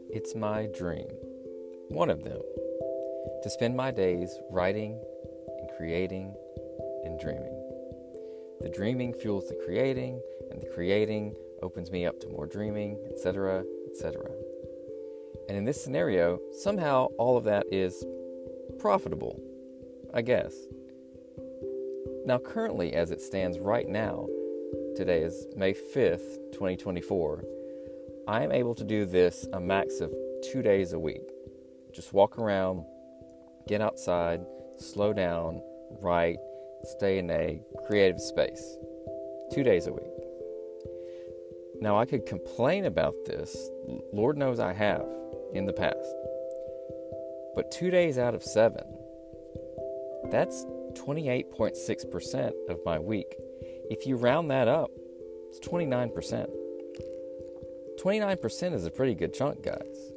It's my dream, one of them, to spend my days writing and creating and dreaming. The dreaming fuels the creating, and the creating opens me up to more dreaming, etc., etc. And in this scenario, somehow all of that is profitable, I guess. Now, currently, as it stands right now, today is May 5th, 2024, I am able to do this a max of 2 days a week. Just walk around, get outside, slow down, write, stay in a creative space. 2 days a week. Now, I could complain about this. Lord knows I have in the past. But 2 days out of 7, that's 28.6% of my week. If you round that up, it's 29%. 29% is a pretty good chunk, guys.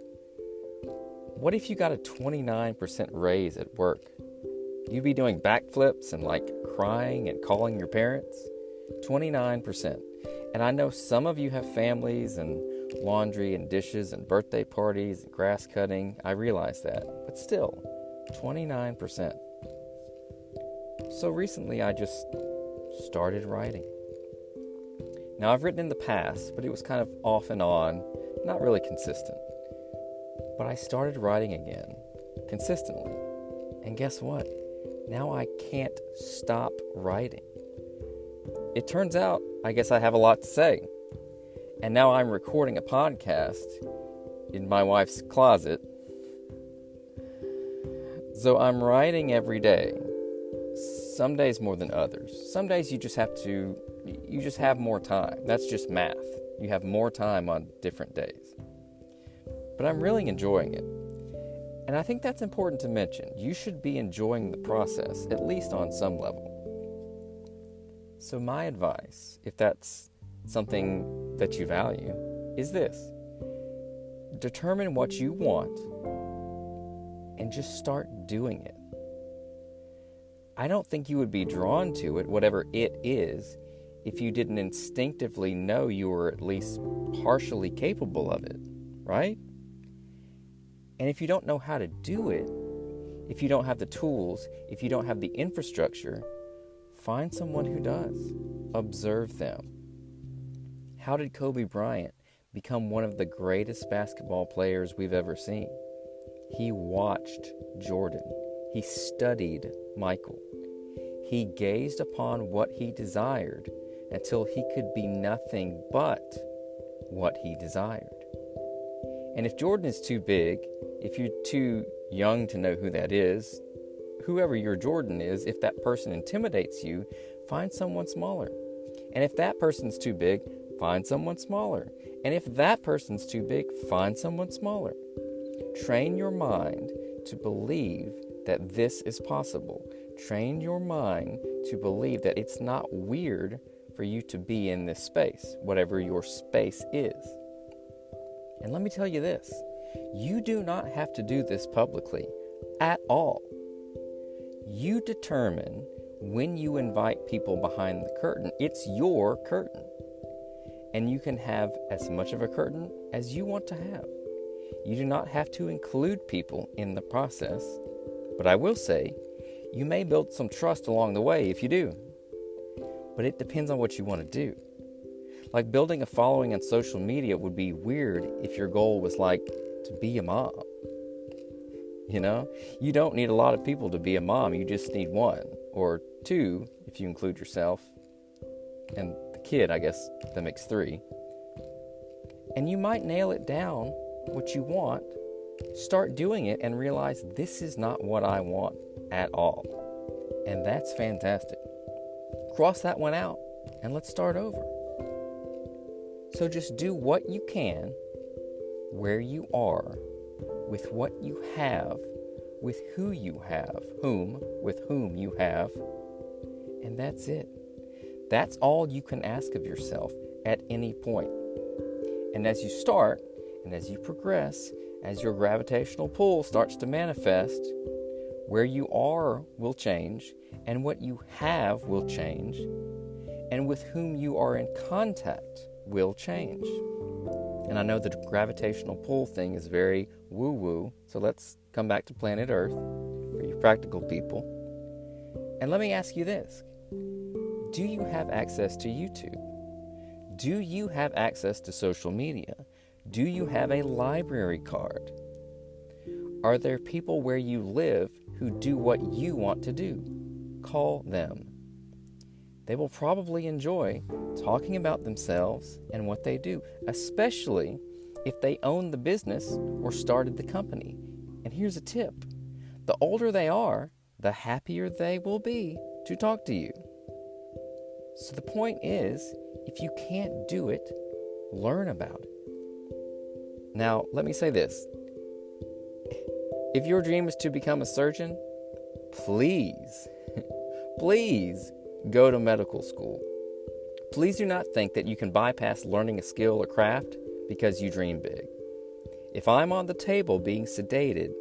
What if you got a 29% raise at work? You'd be doing backflips and crying and calling your parents? 29%. And I know some of you have families and laundry and dishes and birthday parties and grass cutting. I realize that. But still, 29%. So recently I just started writing. Now, I've written in the past, but it was kind of off and on, not really consistent. But I started writing again, consistently. And guess what? Now I can't stop writing. It turns out, I guess I have a lot to say. And now I'm recording a podcast in my wife's closet. So I'm writing every day. Some days more than others. Some days you just have more time. That's just math. You have more time on different days. But I'm really enjoying it. And I think that's important to mention. You should be enjoying the process, at least on some level. So my advice, if that's something that you value, is this. Determine what you want and just start doing it. I don't think you would be drawn to it, whatever it is, if you didn't instinctively know you were at least partially capable of it, right? And if you don't know how to do it, if you don't have the tools, if you don't have the infrastructure, find someone who does. Observe them. How did Kobe Bryant become one of the greatest basketball players we've ever seen? He watched Jordan. He studied Michael. He gazed upon what he desired until he could be nothing but what he desired. And if Jordan is too big, if you're too young to know who that is, whoever your Jordan is, if that person intimidates you, find someone smaller. And if that person's too big, find someone smaller. And if that person's too big, find someone smaller. Train your mind to believe that this is possible. Train your mind to believe that it's not weird for you to be in this space, whatever your space is. And let me tell you this, you do not have to do this publicly at all. You determine when you invite people behind the curtain. It's your curtain. And you can have as much of a curtain as you want to have. You do not have to include people in the process. But I will say, you may build some trust along the way if you do. But it depends on what you want to do. Like building a following on social media would be weird if your goal was to be a mom. You know? You don't need a lot of people to be a mom. You just need one or two if you include yourself. And the kid, I guess, that makes 3. And you might nail it down what you want. Start doing it and realize this is not what I want at all. And that's fantastic. Cross that one out and let's start over. So just do what you can, where you are, with what you have, with who you have, with whom you have, and that's it. That's all you can ask of yourself at any point. And as you start, and as you progress, as your gravitational pull starts to manifest, where you are will change, and what you have will change, and with whom you are in contact will change. And I know the gravitational pull thing is very woo-woo, so let's come back to planet Earth for you practical people. And let me ask you this. Do you have access to YouTube? Do you have access to social media? Do you have a library card? Are there people where you live who do what you want to do? Call them. They will probably enjoy talking about themselves and what they do, especially if they own the business or started the company. And here's a tip. The older they are, the happier they will be to talk to you. So the point is, if you can't do it, learn about it. Now, let me say this. If your dream is to become a surgeon, please go to medical school. Please do not think that you can bypass learning a skill or craft because you dream big. If I'm on the table being sedated,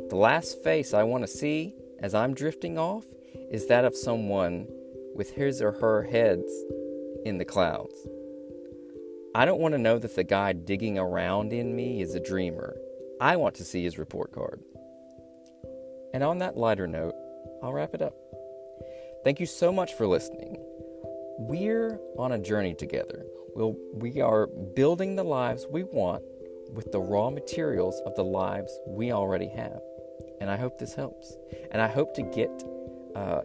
the last face I want to see as I'm drifting off is that of someone with his or her heads in the clouds. I don't want to know that the guy digging around in me is a dreamer. I want to see his report card. And on that lighter note, I'll wrap it up. Thank you so much for listening. We're on a journey together. We are building the lives we want with the raw materials of the lives we already have. And I hope this helps. And I hope to get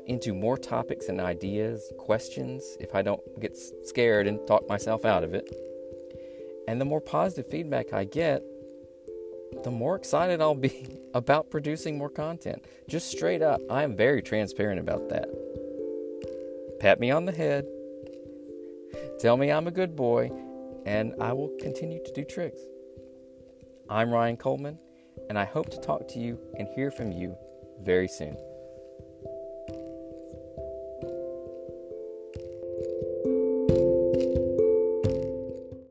into more topics and ideas, questions, if I don't get scared and talk myself out of it. And the more positive feedback I get, the more excited I'll be about producing more content. Just straight up, I am very transparent about that. Pat me on the head, tell me I'm a good boy, and I will continue to do tricks. I'm Ryan Coleman, and I hope to talk to you and hear from you very soon.